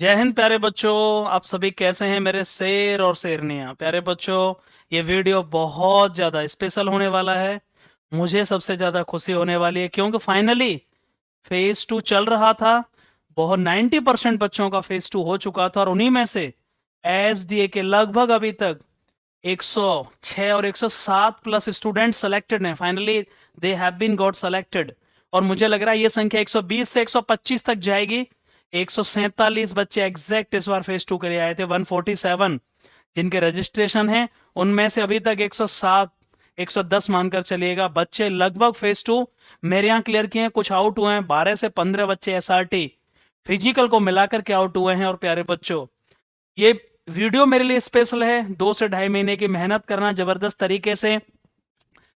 जय हिंद प्यारे बच्चों। आप सभी कैसे हैं मेरे शेर और शेरनियां। प्यारे बच्चों, ये वीडियो बहुत ज़्यादा स्पेशल होने वाला है। मुझे सबसे ज़्यादा खुशी होने वाली है क्योंकि फाइनली फेज 2 चल रहा था। बहुत 90% बच्चों का फेज 2 हो चुका था और उन्हीं में से एसडीए के लगभग अभी तक 106 और 107 प्लस स्टूडेंट सेलेक्टेड हैं। Finally they have been got selected. और मुझे लग रहा है ये संख्या 120 से 125 तक जाएगी। 147 बच्चे एग्जैक्ट इस बार फेज 2 के लिए आए थे। 147 जिनके रजिस्ट्रेशन है, उनमें से अभी तक 107 110 मानकर चलिएगा बच्चे लगभग फेज 2 मेरे यहाँ क्लियर किए हैं। कुछ आउट हुए हैं, 12 से 15 बच्चे एसआरटी फिजिकल को मिलाकर के आउट हुए हैं। और प्यारे बच्चों, ये वीडियो मेरे लिए स्पेशल है। 2 से ढाई महीने की मेहनत करना जबरदस्त तरीके से,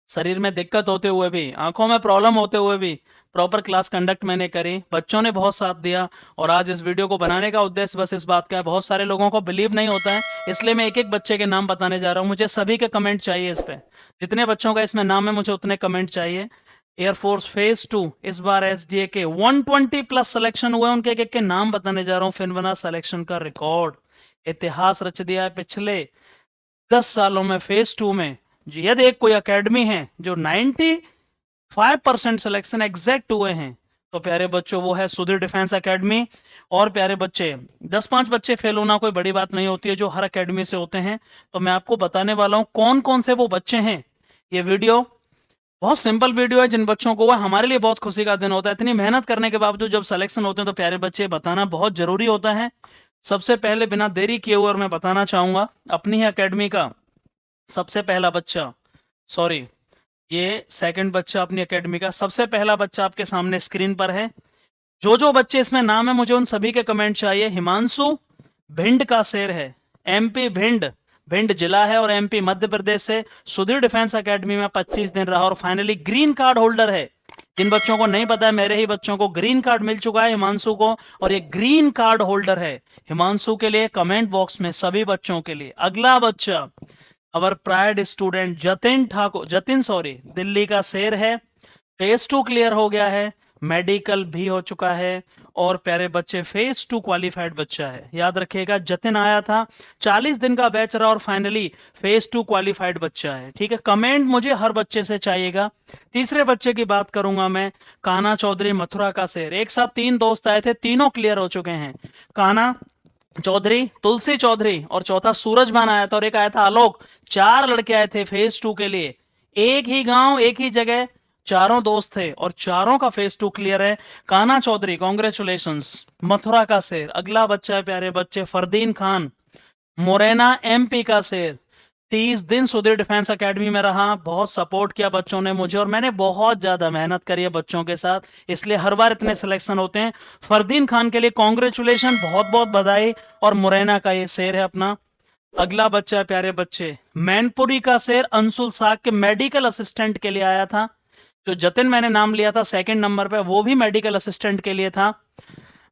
शरीर में दिक्कत होते हुए भी, आंखों में प्रॉब्लम होते हुए भी प्रॉपर क्लास कंडक्ट मैंने करी। बच्चों ने बहुत साथ दिया। और आज इस वीडियो को बनाने का उद्देश्य बस इस बात का है, बहुत सारे लोगों को बिलीव नहीं होता है, इसलिए मैं एक एक बच्चे के नाम बताने जा रहा हूं। मुझे सभी के कमेंट चाहिए इस पे। जितने बच्चों का इसमें नाम है मुझे उतने कमेंट चाहिए। एयरफोर्स फेज 2 इस बार एसडीए के 120 प्लस सिलेक्शन हुए, उनके एक एक के नाम बताने जा रहा हूं। फिनवना सिलेक्शन का रिकॉर्ड इतिहास रच दिया है पिछले 10 सालों में। फेज 2 में यदि एक कोई एकेडमी है जो 95% सिलेक्शन एग्जैक्ट हुए हैं, तो प्यारे बच्चों वो है सुधीर डिफेंस एकेडमी। और प्यारे बच्चे, 10-5 बच्चे फेल होना कोई बड़ी बात नहीं होती है, जो हर एकेडमी से होते हैं। तो मैं आपको बताने वाला हूं कौन कौन से वो बच्चे हैं। ये वीडियो बहुत सिंपल वीडियो है। जिन बच्चों को, वह हमारे लिए बहुत खुशी का दिन होता है। इतनी मेहनत करने के बावजूद जब सिलेक्शन होते हैं तो प्यारे बच्चे बताना बहुत जरूरी होता है। सबसे पहले बिना देरी किए हुए और मैं बताना चाहूंगा अपनी ही एकेडमी का सबसे पहला बच्चा, सॉरी, ये सेकंड बच्चा अपनी एकेडमी का। सबसे पहला बच्चा आपके सामने स्क्रीन पर है। जो जो बच्चे इसमें नाम है मुझे उन सभी के कमेंट चाहिए। हिमांशु भिंड का शेर है, एमपी भिंड, भिंड जिला है और एमपी मध्य प्रदेश से। सुधीर डिफेंस एकेडमी में 25 दिन रहा और फाइनली ग्रीन कार्ड होल्डर है। जिन बच्चों को नहीं पता है, मेरे ही बच्चों को ग्रीन कार्ड मिल चुका है, हिमांशु को, और ये ग्रीन कार्ड होल्डर है। हिमांशु के लिए कमेंट बॉक्स में सभी बच्चों के लिए। अगला बच्चा our pride student Jatin Thakur, Jatin sorry, Delhi का शेर है। फेज 2 क्लियर हो गया है, मेडिकल भी हो चुका है और प्यारे बच्चे फेज 2 क्वालिफाइड बच्चा है। याद रखिएगा, जतिन आया था, 40 दिन का बैच रहा और फाइनली फेज 2 क्वालिफाइड बच्चा है। ठीक है, कमेंट मुझे हर बच्चे से चाहिएगा। तीसरे बच्चे की बात करूंगा मैं, काना चौधरी मथुरा का शेर। एक साथ 3 दोस्त आए थे, तीनों क्लियर हो चुके हैं। काना चौधरी, तुलसी चौधरी और चौथा सूरजभान आया था और एक आया था आलोक। 4 लड़के आए थे फेज 2 के लिए। एक ही गांव, एक ही जगह, चारों दोस्त थे और चारों का फेज 2 क्लियर है। कान्हा चौधरी, कॉन्ग्रेचुलेशंस। मथुरा का शेर। अगला बच्चा है प्यारे बच्चे फरदीन खान, मुरैना एमपी का शेर। 30 दिन सुधीर डिफेंस एकेडमी में रहा, बहुत सपोर्ट किया बच्चों ने मुझे और मैंने बहुत ज्यादा मेहनत करी है बच्चों के साथ, इसलिए हर बार इतने सिलेक्शन होते हैं। फरदीन खान के लिए कॉन्ग्रेचुलेशन, बहुत बहुत बधाई। और मुरैना का ये शेर है अपना। अगला बच्चा है प्यारे बच्चे मैनपुरी का शेर, अंशुल साग के मेडिकल असिस्टेंट के लिए आया था। जो जतिन मैंने नाम लिया था सेकंड नंबर पे, वो भी मेडिकल असिस्टेंट के लिए था।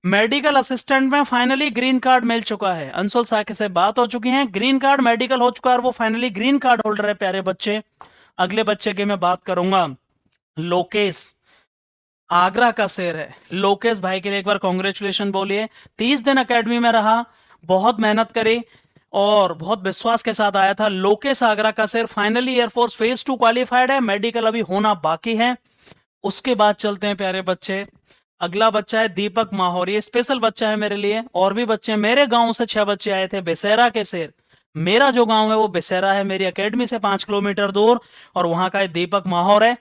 मेडिकल असिस्टेंट में फाइनली ग्रीन कार्ड मिल चुका है। अंशुल साके से बात हो चुकी है, ग्रीन कार्ड मेडिकल हो चुका है और वो फाइनली ग्रीन कार्ड होल्डर है प्यारे बच्चे। अगले बच्चे की मैं बात करूंगा, लोकेश, आगरा का शेर है। लोकेश भाई के लिए एक बार कॉन्ग्रेचुलेशन बोलिए। 30 दिन एकेडमी में रहा, बहुत मेहनत करी और बहुत विश्वास के साथ आया था। लोकेश आगरा का शेर फाइनली एयरफोर्स फेज 2 क्वालिफाइड है, मेडिकल अभी होना बाकी है। उसके बाद चलते हैं प्यारे बच्चे, अगला बच्चा है दीपक माहौर। ये स्पेशल बच्चा है मेरे लिए। और भी बच्चे, मेरे गांव से 6 बच्चे आए थे, बेसेरा के शेर। मेरा जो गांव है वो बेसेरा है, मेरी एकेडमी से 5 किलोमीटर दूर, और वहां का दीपक माहौर है।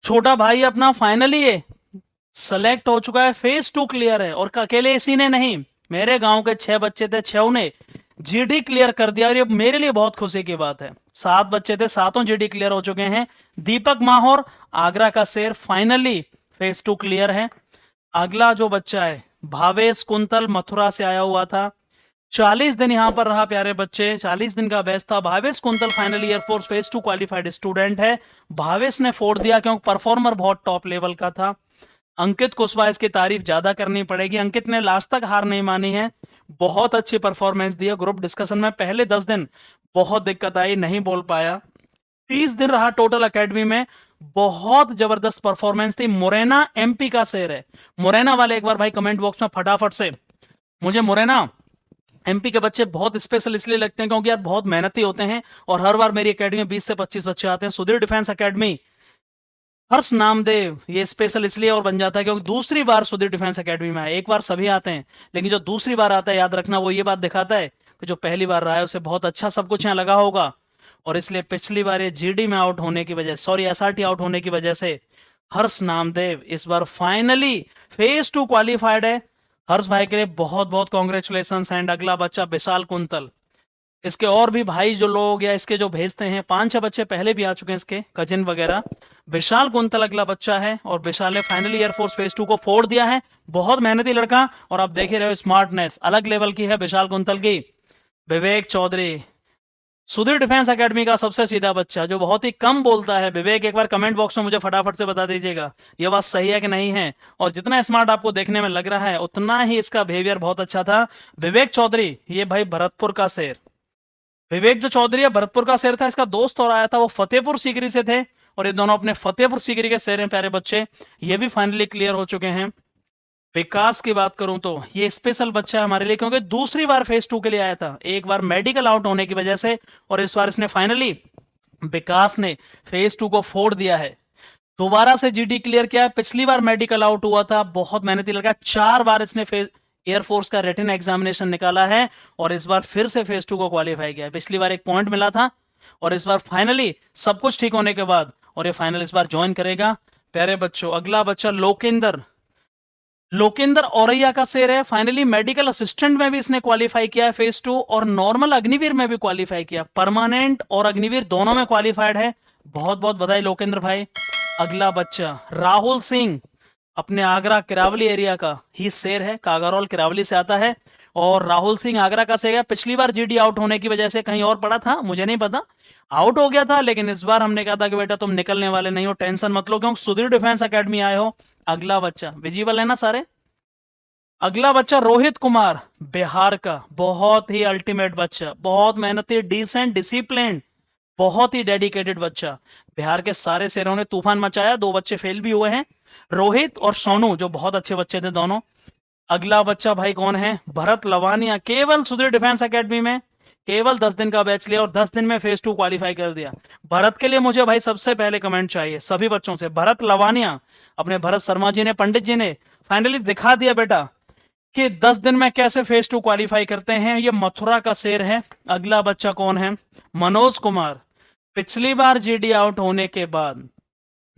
छोटा भाई अपना फाइनली ये सेलेक्ट हो चुका है, फेज 2 क्लियर है। और अकेले इसी ने नहीं, मेरे गांव के 6 बच्चे थे, 6 ने जीडी क्लियर कर दिया और ये मेरे लिए बहुत खुशी की बात है। 7 बच्चे थे, 7 जीडी क्लियर हो चुके हैं। दीपक माहौर आगरा का शेर फाइनली फेज 2 क्लियर है। अगला जो बच्चा है भावेश कुंतल, मथुरा से आया हुआ था। 40 दिन यहां पर रहा प्यारे बच्चे, 40 दिन का बैच था। Bhavesh quintal finally air force phase 2 qualified student है। भावेश ने फोड़ दिया क्योंकि परफॉर्मर बहुत टॉप लेवल का था। अंकित कुशवाहा, इसकी तारीफ ज्यादा करनी पड़ेगी, अंकित ने लास्ट तक हार नहीं मानी है, बहुत अच्छी परफॉर्मेंस दी है। ग्रुप डिस्कशन में पहले 10 दिन बहुत दिक्कत आई, नहीं बोल पाया। 30 दिन रहा टोटल एकेडमी में, बहुत जबरदस्त परफॉर्मेंस थी। मुरैना एमपी का शेर है। मुरैना वाले एक बार भाई कमेंट बॉक्स में फटाफट से मुझे मुरैना एमपी के बच्चे बहुत स्पेशल इसलिए लगते हैं क्योंकि यार बहुत मेहनती होते हैं और हर बार मेरी एकेडमी में 20 से 25 बच्चे आते हैं। सुधीर डिफेंस एकेडमी, हर्ष नामदेव, ये स्पेशल इसलिए और बन जाता है क्योंकि दूसरी बार सुधीर डिफेंस एकेडमी में आए। एक बार सभी आते हैं, लेकिन जो दूसरी बार आता है, याद रखना, वो ये बात दिखाता है कि जो पहली बार रहा है उसे बहुत अच्छा सब कुछ यहाँ लगा होगा। और इसलिए पिछली बार ये जीडी में आउट होने की वजह, सॉरी एसआरटी आउट होने की वजह से हर्ष नामदेव इस बार फाइनली फेज 2 क्वालिफाइड है। हर्ष भाई के लिए बहुत बहुत कॉन्ग्रेचुलेशन। एंड अगला बच्चा विशाल कुंतल, इसके और भी भाई जो लोग या इसके जो भेजते हैं, 5-6 बच्चे पहले भी आ चुके हैं इसके कजिन वगैरह। विशाल कुंतल अगला बच्चा है और विशाल ने फाइनली एयरफोर्स फेज 2 को फोड़ दिया है। बहुत मेहनती लड़का, और आप देख ही रहे हो स्मार्टनेस अलग लेवल की है विशाल कुंतल की। विवेक चौधरी, सुधीर डिफेंस एकेडमी का सबसे सीधा बच्चा जो बहुत ही कम बोलता है। विवेक, एक बार कमेंट बॉक्स में मुझे फटाफट से बता दीजिएगा ये बात सही है कि नहीं है। और जितना स्मार्ट आपको देखने में लग रहा है उतना ही इसका बिहेवियर बहुत अच्छा था। विवेक चौधरी, ये भाई भरतपुर का शेर। विवेक जो चौधरी है भरतपुर का शेर था, इसका दोस्त और आया था वो फतेहपुर सीकरी से थे, और ये दोनों अपने फतेहपुर सीकरी के शेर हैं प्यारे बच्चे। ये भी फाइनली क्लियर हो चुके हैं। विकास की बात करूं तो ये स्पेशल बच्चा है हमारे लिए क्योंकि दूसरी बार फेज 2 के लिए आया था, एक बार मेडिकल आउट होने की वजह से, और इस बार इसने फाइनली, विकास ने फेज 2 को फोड़ दिया है। दोबारा से जीडी क्लियर किया है। पिछली बार मेडिकल आउट हुआ था, बहुत मेहनती लगा, 4 बार इसने एयरफोर्स का रिटन एग्जामिनेशन निकाला है और इस बार फिर से फेज 2 को क्वालिफाई किया। पिछली बार 1 पॉइंट मिला था और इस बार फाइनली सब कुछ ठीक होने के बाद, और ये फाइनल इस बार ज्वाइन करेगा। प्यारे बच्चों, अगला बच्चा लोकेंद्र, लोकेंद्र औरैया का शेर है। फाइनली मेडिकल असिस्टेंट में भी इसने क्वालिफाई किया है फेज 2, और नॉर्मल अग्निवीर में भी क्वालिफाई किया। परमानेंट और अग्निवीर दोनों में क्वालिफाइड है। बहुत बहुत बधाई लोकेंद्र भाई। अगला बच्चा राहुल सिंह, अपने आगरा किरावली एरिया का ही शेर है, कागारोल किरावली से आता है। और राहुल सिंह आगरा का शेर है। पिछली बार जीडी आउट होने की वजह से कहीं और पड़ा था, मुझे नहीं पता, आउट हो गया था, लेकिन इस बार हमने कहा था कि बेटा तुम निकलने वाले नहीं हो, टेंशन मत लो, क्योंकि सुधीर डिफेंस एकेडमी आए हो। अगला बच्चा विजिबल है ना सारे? अगला बच्चा रोहित कुमार, बिहार का, बहुत ही अल्टीमेट बच्चा, बहुत मेहनती, डिसेंट, डिसिप्लिन, बहुत ही डेडिकेटेड बच्चा। बिहार के सारे शेरों ने तूफान मचाया। 2 बच्चे फेल भी हुए हैं, रोहित और सोनू, जो बहुत अच्छे बच्चे थे दोनों। अगला बच्चा भाई कौन है? भरत लवानिया, केवल सुधीर डिफेंस एकेडमी में केवल 10 दिन का बैच लिया और 10 दिन में फेज 2 क्वालिफाई कर दिया। भरत के लिए मुझे भाई सबसे पहले कमेंट चाहिए सभी बच्चों से। भरत लवानिया, अपने भरत शर्मा जी ने, पंडित जी ने फाइनली दिखा दिया बेटा कि 10 दिन में कैसे फेज 2 क्वालिफाई करते हैं। ये मथुरा का शेर है। अगला बच्चा कौन है? मनोज कुमार, पिछली बार जीडी आउट होने के बाद,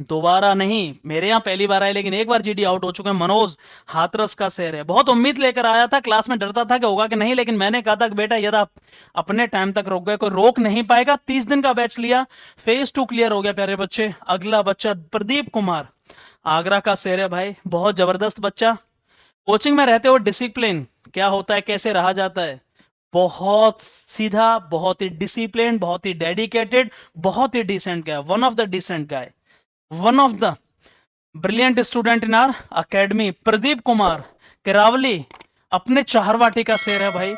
दोबारा नहीं, मेरे यहाँ पहली बार आए लेकिन एक बार जीडी आउट हो चुके हैं। मनोज हाथरस का शेर है। बहुत उम्मीद लेकर आया था, क्लास में डरता था कि होगा कि नहीं, लेकिन मैंने कहा था कि बेटा यदि आप अपने टाइम तक रोक गए कोई रोक नहीं पाएगा। 30 दिन का बैच लिया, फेज 2 क्लियर हो गया प्यारे बच्चे। अगला बच्चा प्रदीप कुमार, आगरा का शेर है भाई, बहुत जबरदस्त बच्चा। कोचिंग में रहते हो डिसिप्लिन क्या होता है, कैसे रहा जाता है, बहुत सीधा, बहुत ही डिसिप्लिन, बहुत ही डेडिकेटेड, बहुत ही decent guy, one of the decent guy, one of the brilliant student in R academy. Pradeep Kumar Kirawali, अपने चाहरवाटी का शेर है भाई।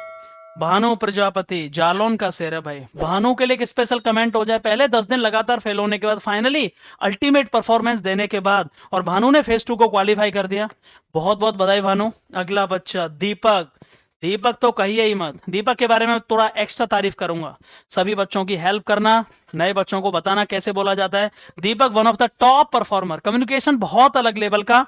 भानु प्रजापति जालौन का शेर है भाई। भानु के लिए एक स्पेशल कमेंट हो जाए, पहले 10 दिन लगातार फेल होने के बाद फाइनली अल्टीमेट परफॉर्मेंस देने के बाद, और भानु ने फेज 2 को क्वालिफाई कर दिया। बहुत बहुत बधाई भानु। अगला बच्चा दीपक, दीपक तो कहिए ही मत, दीपक के बारे में थोड़ा एक्स्ट्रा तारीफ करूंगा। सभी बच्चों की हेल्प करना, नए बच्चों को बताना कैसे बोला जाता है। Deepak one of the top performer, communication बहुत अलग लेवल का,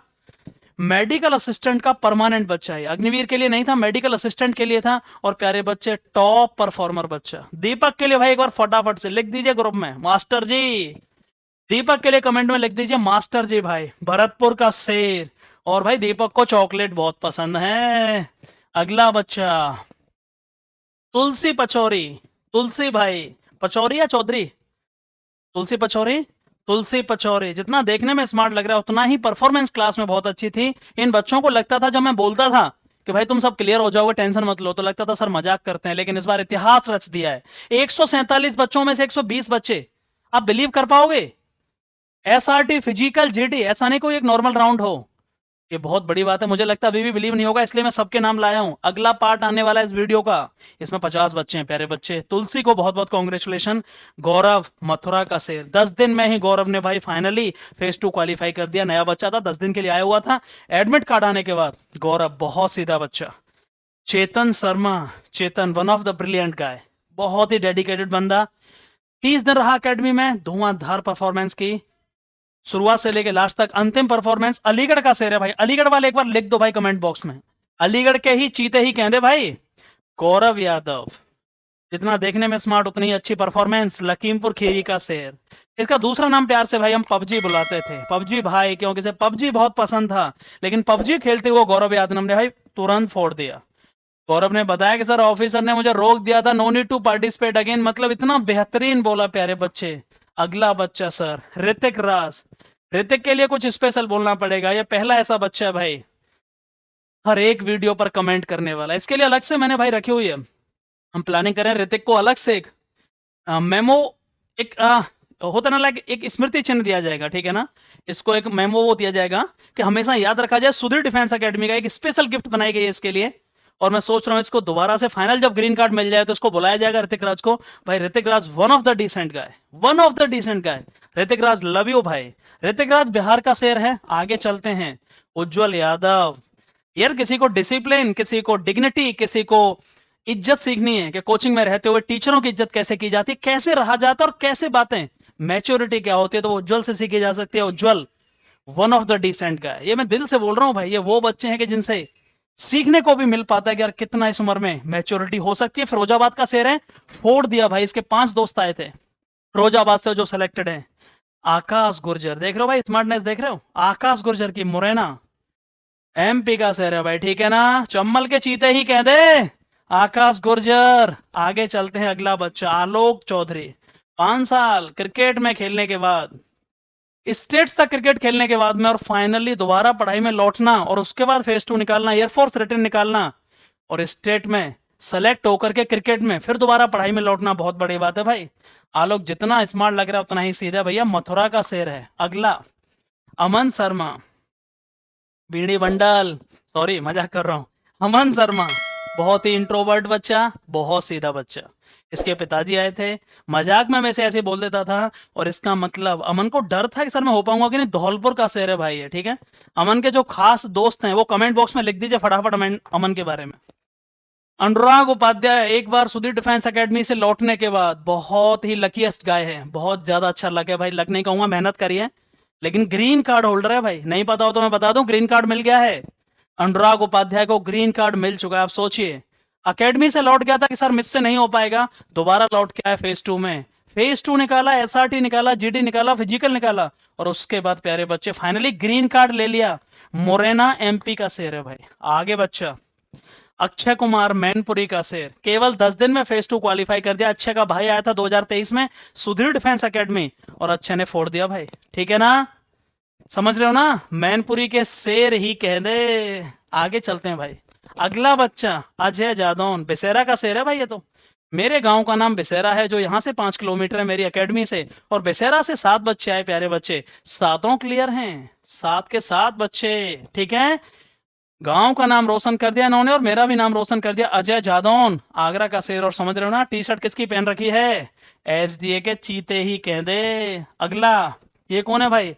मेडिकल असिस्टेंट का परमानेंट बच्चा है। अग्निवीर के लिए नहीं था, मेडिकल असिस्टेंट के लिए था। और प्यारे बच्चे, टॉप परफॉर्मर बच्चा। दीपक के लिए भाई एक बार फटाफट से लिख दीजिए ग्रुप में, मास्टर जी। दीपक के लिए कमेंट में लिख दीजिए मास्टर जी भाई, भरतपुर का शेर। और भाई दीपक को चॉकलेट बहुत पसंद है। अगला बच्चा तुलसी पचौरी, तुलसी भाई, पचौरी या चौधरी? तुलसी पचौरी, तुलसी पचौरी जितना देखने में स्मार्ट लग रहा है उतना ही परफॉर्मेंस क्लास में बहुत अच्छी थी। इन बच्चों को लगता था, जब मैं बोलता था कि भाई तुम सब क्लियर हो जाओगे टेंशन मत लो, तो लगता था सर मजाक करते हैं, लेकिन इस बार इतिहास रच दिया है। 147 बच्चों में से 120 बच्चे, आप बिलीव कर पाओगे? एसआरटी फिजिकल जीडी, ऐसा नहीं कोई एक नॉर्मल राउंड हो, ये बहुत बड़ी बात है। मुझे लगता है अभी भी बिलीव नहीं होगा, इसलिए मैं सबके नाम लाया हूं। अगला पार्ट आने वाला है इस वीडियो का, इसमें 50 बच्चे हैं प्यारे बच्चे। तुलसी को बहुत बहुत कॉन्ग्रेचुलेशन। गौरव मथुरा का शेर, 10 दिन में ही गौरव ने भाई फाइनली फेज 2 क्वालिफाई कर दिया। नया बच्चा था, 10 दिन के लिए आया हुआ था, एडमिट कार्ड आने के बाद। गौरव बहुत सीधा बच्चा, चेतन शर्मा, चेतन one of the brilliant guy, बहुत ही डेडिकेटेड बंदा। 30 दिन रहा एकेडमी में, धुआंधार परफॉर्मेंस की, शुरुआत से लेके लास्ट तक अंतिम परफॉर्मेंस। अलीगढ़ का शेर है भाई, अलीगढ़ वाले एक बार लिख दो भाई कमेंट बॉक्स में, अलीगढ़ के ही चीते ही कहते भाई। गौरव यादव, जितना देखने में स्मार्ट उतनी ही अच्छी परफॉर्मेंस, लखीमपुर खीरी का शेर। इसका दूसरा नाम प्यार से भाई हम पबजी बुलाते थे, पबजी भाई, क्योंकि इसे पबजी बहुत पसंद था। लेकिन पबजी खेलते हुए गौरव यादव ने भाई तुरंत फोड़ दिया। गौरव ने बताया कि सर ऑफिसर ने मुझे रोक दिया था, no need to participate again, मतलब इतना बेहतरीन बोला प्यारे बच्चे। अगला बच्चा सर ऋतिक राज, ऋतिक के लिए कुछ स्पेशल बोलना पड़ेगा, ये पहला ऐसा बच्चा है भाई हर एक वीडियो पर कमेंट करने वाला। इसके लिए अलग से मैंने भाई रखी हुई है, हम प्लानिंग करें ऋतिक को अलग से एक मेमो, एक होता ना लाइक एक स्मृति चिन्ह दिया जाएगा, ठीक है ना। इसको एक मेमो वो दिया जाएगा कि हमेशा याद रखा जाए। सुधीर डिफेंस एकेडमी का एक स्पेशल गिफ्ट बनाई गई है इसके लिए, और मैं सोच रहा हूँ इसको दोबारा से फाइनल जब ग्रीन कार्ड मिल जाए तो इसको बुलाया जाएगा ऋतिक राज को। भाई Hrithik Raj one of the decent guy, one of the decent guy. Hrithik Raj love you भाई। ऋतिक राज बिहार का शेर है। आगे चलते हैं, उज्जवल यादव। यार किसी को डिसिप्लिन, किसी को डिग्निटी, किसी को इज्जत सीखनी है कि कोचिंग में रहते हुए टीचरों की इज्जत कैसे की जाती है, कैसे रहा जाता है, और कैसे बातें मैच्योरिटी क्या होती है, तो वो उज्जवल से सीखी जा सकती है। Ujjwal one of the decent guy, ये मैं दिल से बोल रहा हूँ भाई, ये वो बच्चे हैं कि जिनसे सीखने को भी मिल पाता है कि यार कितना इस उम्र में मैच्योरिटी हो सकती है। फिरोजाबाद का शेर है, फोड़ दिया भाई। इसके 5 दोस्त आए थे फिरोजाबाद से जो सिलेक्टेड है। आकाश गुर्जर, देख रहे हो भाई स्मार्टनेस, देख रहे हो आकाश गुर्जर की मुरैना, एमपी का शेर है भाई, ठीक है ना। चम्बल के चीते ही कह दे आकाश गुर्जर। आगे चलते हैं, अगला बच्चा आलोक चौधरी। 5 साल क्रिकेट में खेलने के बाद, स्टेट्स तक क्रिकेट खेलने के बाद में, और फाइनली दोबारा पढ़ाई में लौटना, और उसके बाद फेज 2 निकालना, एयरफोर्स रिटर्न निकालना, और स्टेट में सेलेक्ट होकर के क्रिकेट में फिर दोबारा पढ़ाई में लौटना, बहुत बड़ी बात है भाई। आलोक जितना स्मार्ट लग रहा है उतना ही सीधा भैया, मथुरा का शेर है। अगला अमन शर्मा, बीड़ी बंडल, सॉरी मजाक कर रहा हूं। अमन शर्मा बहुत ही इंट्रोवर्ट बच्चा, बहुत सीधा बच्चा। इसके पिताजी आए थे, मजाक में वैसे ऐसे बोल देता था, और इसका मतलब अमन को डर था कि सर मैं हो पाऊंगा कि नहीं। धौलपुर का शेर है भाई ये, ठीक है। अमन के जो खास दोस्त हैं वो कमेंट बॉक्स में लिख दीजिए फटाफट अमन के बारे में। अनुराग उपाध्याय, एक बार सुधीर डिफेंस एकेडमी से लौटने के बाद बहुत ही लकीएस्ट गाय है, बहुत ज्यादा अच्छा लग है भाई, लक नहीं कहूंगा, मेहनत करी है, लेकिन ग्रीन कार्ड होल्डर है भाई। नहीं पता हो तो मैं बता दूं, ग्रीन कार्ड मिल गया है अनुराग उपाध्याय को, ग्रीन कार्ड मिल चुका है। आप सोचिए, अकेडमी से लौट गया था कि सर मुझसे नहीं हो पाएगा, दोबारा लौट के आया फेज 2 में, फेज 2 निकाला, एसआरटी निकाला, जीडी निकाला, फिजिकल निकाला, और उसके बाद प्यारे बच्चे फाइनली ग्रीन कार्ड ले लिया। मुरैना एमपी का शेर है भाई। आगे बच्चा अक्षय कुमार, मैनपुरी का शेर, केवल 10 दिन में फेज 2 क्वालिफाई कर दिया। अक्षय का भाई आया था 2023 में सुधीर डिफेंस एकेडमी, और अक्षय ने फोड़ दिया भाई, ठीक है ना, समझ रहे हो ना। मैनपुरी के शेर ही कह दे। आगे चलते हैं भाई, अगला बच्चा अजय जादौन, बिसेरा का शेर है भाई। ये तो मेरे गांव का नाम बिसेरा है, जो यहाँ से 5 किलोमीटर है मेरी एकेडमी से, और बिसेरा से 7 बच्चे आए प्यारे बच्चे, सातों क्लियर हैं, 7 के 7 बच्चे, ठीक है। गांव का नाम रोशन कर दिया इन्होंने, और मेरा भी नाम रोशन कर दिया। अजय जादौन, आगरा का शेर, और समझ रहे हो ना टी शर्ट किसकी पहन रखी है, एसडीए के चीते ही कह दे। अगला ये कौन है भाई,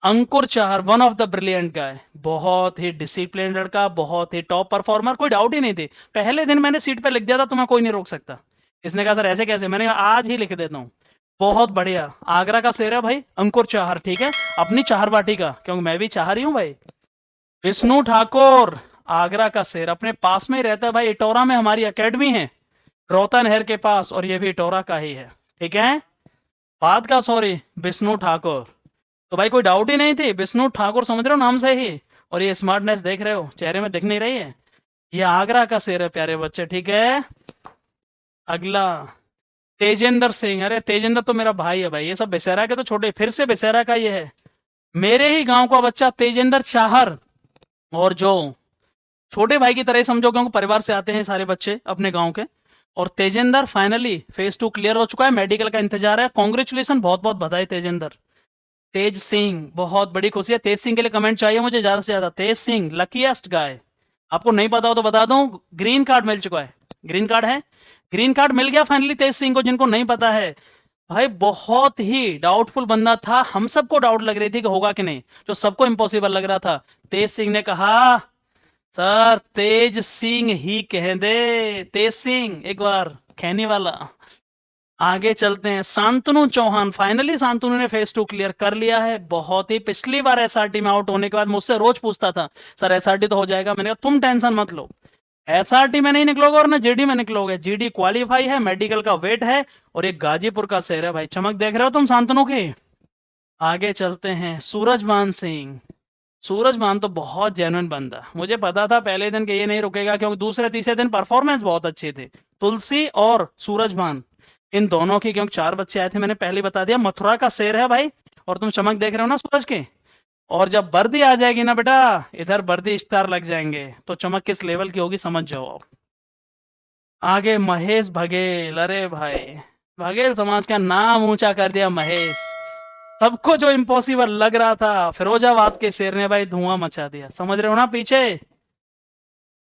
Ankur Chahar, one of the brilliant guy, बहुत ही डिसिप्लिन लड़का, बहुत ही टॉप परफॉर्मर, कोई डाउट ही नहीं थी। पहले दिन मैंने सीट पे लिख दिया था तुम्हें कोई नहीं रोक सकता। इसने कहा सर ऐसे कैसे, मैंने कहा आज ही लिख देता हूँ। बहुत बढ़िया, आगरा का शेर है भाई अंकुर चाहर, ठीक है, अपनी चाहर बाटी का, क्योंकि मैं भी चाह रही हूँ भाई। विष्णु ठाकुर, आगरा का शेर, अपने पास में ही रहता है भाई, इटौरा में हमारी एकेडमी है, रोहता नहर के पास, और ये भी इटौरा का ही है, ठीक है। बात का सॉरी, विष्णु ठाकुर, तो भाई कोई डाउट ही नहीं थी, विष्णु ठाकुर समझ रहे हो नाम से ही, और ये स्मार्टनेस देख रहे हो चेहरे में दिख नहीं रही है, ये आगरा का शेर है प्यारे बच्चे, ठीक है। अगला तेजेंद्र सिंह, अरे तेजेंद्र तो मेरा भाई है भाई, ये सब बेसेरा के तो छोटे, फिर से बेसेरा का ये है, मेरे ही गांव का बच्चा तेजेंद्र चाहर, और जो छोटे भाई की तरह समझो, क्योंकि परिवार से आते हैं सारे बच्चे अपने गांव के। और तेजेंद्र फाइनली फेज 2 क्लियर हो चुका है, मेडिकल का इंतजार है, कॉन्ग्रेचुलेशन, बहुत बहुत बधाई तेजेंद्र। तेज सिंह, बहुत बड़ी खुशी है, तेज सिंह के लिए कमेंट चाहिए मुझे ज्यादा से ज्यादा। तेज सिंह लकीएस्ट गाय, आपको नहीं पता हो तो बता दूं, ग्रीन कार्ड मिल चुका है, ग्रीन कार्ड है, ग्रीन कार्ड मिल गया फाइनली तेज सिंह को। जिनको नहीं पता है भाई, बहुत ही डाउटफुल बंदा था, हम सबको डाउट लग रही थी कि होगा कि नहीं, जो सबको इंपॉसिबल लग रहा था, तेज सिंह ने कहा सर तेज सिंह ही कह दे, तेज सिंह एक बार, खैनी वाला। आगे चलते हैं, शांतनु चौहान, फाइनली शांतनु ने फेस 2 क्लियर कर लिया है। बहुत ही, पिछली बार एसआरटी में आउट होने के बाद मुझसे रोज पूछता था सर एसआरटी तो हो जाएगा, मैंने कहा तुम टेंशन मत लो, एसआरटी में नहीं निकलोगे और ना जीडी में निकलोगे, जीडी क्वालिफाई है, मेडिकल का वेट है, और ये गाजीपुर का शहर है भाई। चमक देख रहे हो तुम शांतनु की। आगे चलते हैं, सूरजभान सिंह। सूरजभान तो बहुत जेन्युइन बंदा, मुझे पता था पहले दिन के ये नहीं रुकेगा, क्योंकि दूसरे तीसरे दिन परफॉर्मेंस बहुत अच्छी थी। तुलसी और सूरजभान, इन दोनों की, क्योंकि 4 बच्चे आए थे, मैंने पहले बता दिया, मथुरा का शेर है भाई। और तुम चमक देख रहे हो ना सूरज के। और जब वर्दी आ जाएगी ना बेटा, इधर वर्दी स्टार लग जाएंगे, तो चमक किस लेवल की होगी समझ जाओ आप। आगे महेश बघेल, अरे भाई बघेल समाज का नाम ऊंचा कर दिया महेश। सबको जो इम्पॉसिबल लग रहा था, फिरोजाबाद के शेर ने भाई धुआं मचा दिया, समझ रहे हो ना। पीछे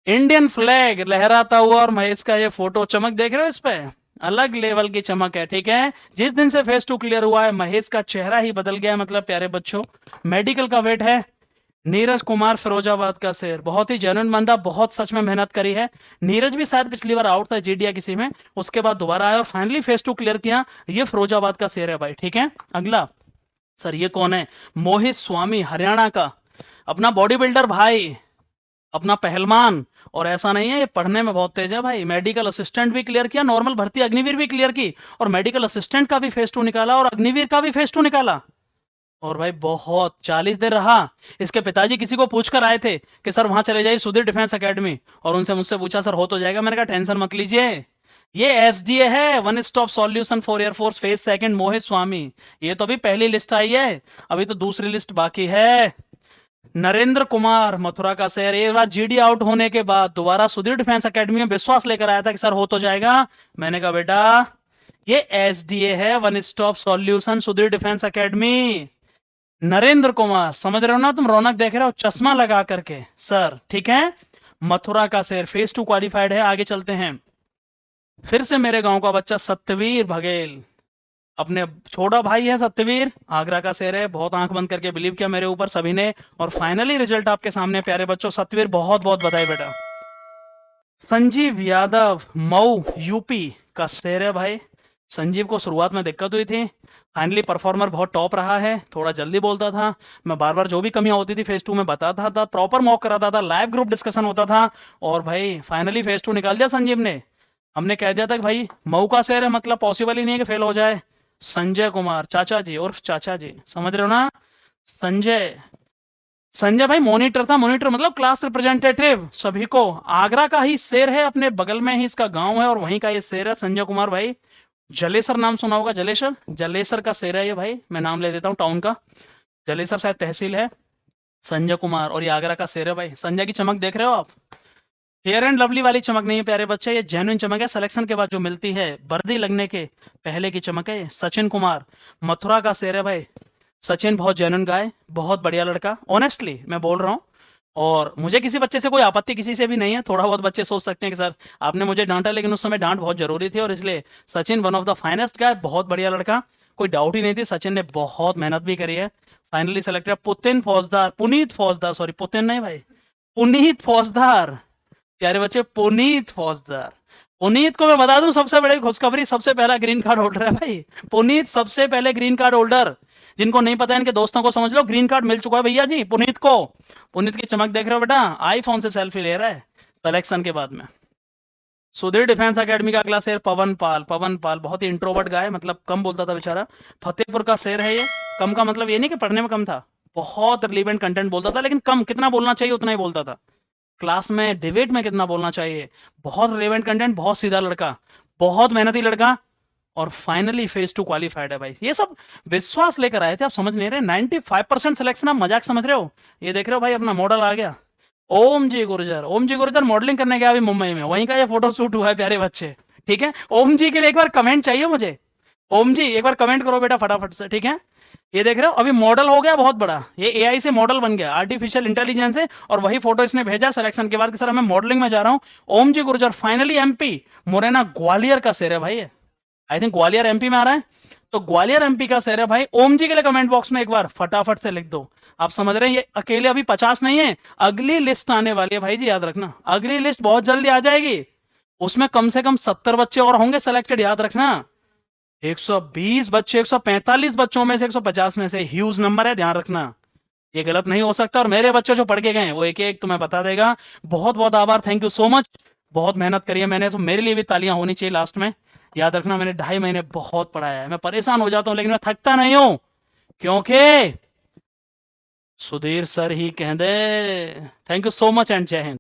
इंडियन फ्लैग लहराता हुआ, और महेश का ये फोटो, चमक देख रहे हो इस पे, अलग लेवल की चमक है, ठीक है। जिस दिन से फेस 2 क्लियर हुआ है, महेश का चेहरा ही बदल गया है, मतलब प्यारे बच्चों। मेडिकल का वेट है। नीरज कुमार, फिरोजाबाद का शेर, बहुत ही जेन्युइन बंदा, बहुत सच में मेहनत करी है। नीरज भी शायद पिछली बार आउट था जीडिया किसी में, उसके बाद दोबारा आया और फाइनली फेस 2 क्लियर किया। ये फिरोजाबाद का शेर है भाई, ठीक है। अगला सर ये कौन है, मोहित स्वामी, हरियाणा का, अपना बॉडी बिल्डर भाई, अपना पहलवान। और ऐसा नहीं है, ये पढ़ने में बहुत तेज है भाई, मेडिकल असिस्टेंट भी क्लियर किया, नॉर्मल भर्ती अग्निवीर भी क्लियर की, और मेडिकल असिस्टेंट का भी फेस 2 निकाला, और अग्निवीर का भी फेस 2 निकाला। और भाई बहुत 40 दिन रहा। इसके पिताजी किसी को पूछकर आए थे कि सर वहां चले जाइए सुधीर डिफेंस एकेडमी, और उनसे मुझसे पूछा सर हो तो जाएगा, मैंने कहा टेंशन मत लीजिए, ये एसडीए है, one stop solution for air force phase second, Mohit Swami. ये तो अभी पहली लिस्ट आई है, अभी तो दूसरी लिस्ट बाकी है। नरेंद्र कुमार, मथुरा का शेर, एक बार जीडी आउट होने के बाद दोबारा सुधीर डिफेंस एकेडमी में विश्वास लेकर आया था कि सर हो तो जाएगा। मैंने कहा बेटा ये एसडीए है, one stop solution Sudhir defence academy. Narendra Kumar, समझ रहे हो ना तुम, रौनक देख रहे हो चश्मा लगा करके सर, ठीक है। मथुरा का शेर, फेज 2 क्वालिफाइड है। आगे चलते हैं, फिर से मेरे गांव का बच्चा सत्यवीर बघेल, अपने छोटा भाई है सत्यवीर, आगरा का शेर है, बहुत आंख बंद करके बिलीव किया मेरे ऊपर सभी ने, और फाइनली रिजल्ट आपके सामने प्यारे बच्चों। सत्यवीर बहुत बहुत बधाई बेटा। संजीव यादव, मऊ यूपी का शेर है भाई। संजीव को शुरुआत में दिक्कत हुई थी, फाइनली परफॉर्मर बहुत टॉप रहा है, थोड़ा जल्दी बोलता था, मैं बार बार जो भी कमियां होती थी फेज 2 में बताता था, प्रॉपर मॉक कराता था, लाइव ग्रुप डिस्कशन होता था, और भाई फाइनली फेज 2 निकाल दिया संजीव ने। हमने कह दिया था कि भाई मऊ का शेर है, मतलब पॉसिबल ही नहीं है कि फेल हो जाए। संजय कुमार, चाचा जी उर्फ चाचा जी, समझ रहे हो ना। संजय, संजय भाई मॉनिटर था, मॉनिटर मतलब क्लास रिप्रेजेंटेटिव, सभी को। आगरा का ही शेर है, अपने बगल में ही इसका गांव है, और वहीं का ये शेर है संजय कुमार भाई। जलेसर नाम सुना होगा, जलेसर, जलेसर का शेर है ये भाई, मैं नाम ले देता हूँ टाउन का, जलेसर शायद तहसील है। संजय कुमार, और ये आगरा का शेर है भाई। संजय की चमक देख रहे हो आप, फेयर एंड लवली वाली चमक नहीं है प्यारे बच्चे, ये जेन्युइन चमक है, सिलेक्शन के बाद जो मिलती है, वर्दी लगने के पहले की चमक है। सचिन कुमार, मथुरा का शेर है भाई। सचिन बहुत जेन्युइन गाय, बहुत बढ़िया लड़का, ऑनेस्टली मैं बोल रहा हूँ। और मुझे किसी बच्चे से कोई आपत्ति किसी से भी नहीं है, थोड़ा बहुत बच्चे सोच सकते हैं कि सर आपने मुझे डांटा, लेकिन उस समय डांट बहुत जरूरी थी, और इसलिए Sachin one of the finest guy, बहुत बढ़िया लड़का, कोई डाउट ही नहीं थी। सचिन ने बहुत मेहनत भी करी है, फाइनली सेलेक्टेड। पुतिन फौजदार, पुनीत फौजदार, सॉरी पुतिन नहीं भाई, पुनीत फौजदार, प्यारे बच्चे पुनीत फौजदार। पुनीत को मैं बता दूं सबसे बड़ी खुशखबरी, सबसे पहला ग्रीन कार्ड होल्डर है भाई पुनीत, सबसे पहले ग्रीन कार्ड होल्डर। जिनको नहीं पता है इनके दोस्तों को समझ लो, ग्रीन कार्ड मिल चुका है भैया जी पुनीत को। पुनीत की चमक देख रहे हो बेटा, आईफोन से सेल्फी ले रहा है सिलेक्शन के बाद में। सुधीर डिफेंस एकेडमी का अगला शेर पवन पाल, पवन पाल बहुत ही इंट्रोवर्ट गाय, मतलब कम बोलता था बेचारा, फतेहपुर का शेर है ये। कम का मतलब ये नहीं कि पढ़ने में कम था, बहुत रिलीवेंट कंटेंट बोलता था, लेकिन कम, कितना बोलना चाहिए उतना ही बोलता था। क्लास में डिबेट में कितना बोलना चाहिए, बहुत रिलेवेंट कंटेंट, बहुत सीधा लड़का, बहुत मेहनती लड़का, और फाइनली फेज 2 क्वालिफाइड है भाई। ये सब विश्वास लेकर आए थे, आप समझ नहीं रहे, 95% सिलेक्शन, आप मजाक समझ रहे हो। ये देख रहे हो भाई अपना मॉडल आ गया, ओम जी गुर्जर, ओम जी गुर्जर मॉडलिंग करने गया अभी मुंबई में, वहीं का ये फोटो शूट हुआ है प्यारे बच्चे, ठीक है। ओम जी के लिए एक बार कमेंट चाहिए मुझे, ओम जी एक बार कमेंट करो बेटा फटाफट से, ठीक है। ये देख रहे हो अभी मॉडल हो गया बहुत बड़ा, ये एआई से मॉडल बन गया, आर्टिफिशियल इंटेलिजेंस से, और वही फोटो इसने भेजा सिलेक्शन के बाद कि सर मैं मॉडलिंग में जा रहा हूं। ओम जी गुर्जर फाइनली एमपी, मुरैना ग्वालियर का शेर है भाई। आई थिंक ग्वालियर एमपी में आ रहा है। तो ग्वालियर एमपी का शहर है भाई। ओम जी के लिए कमेंट बॉक्स में एक बार फटाफट से लिख दो। आप समझ रहे हैं, ये अकेले अभी 50 नहीं है, अगली लिस्ट आने वाली है भाई जी, याद रखना अगली लिस्ट बहुत जल्दी आ जाएगी। उसमें कम से कम 70 बच्चे और होंगे सेलेक्टेड, याद रखना। 120 बच्चे, 145 बच्चों में से 150 में से, ह्यूज नंबर है, ध्यान रखना। ये गलत नहीं हो सकता। और मेरे बच्चे जो पढ़ के गए हैं वो एक एक तुम्हें बता देगा। बहुत बहुत आभार, थैंक यू सो मच। बहुत मेहनत करी है मैंने, तो मेरे लिए भी तालियां होनी चाहिए लास्ट में। याद रखना, मैंने 2.5 महीने बहुत पढ़ाया है। मैं परेशान हो जाता हूं लेकिन मैं थकता नहीं हूं, क्योंकि सुधीर सर ही कह दे। Thank you so much and जय हिंद।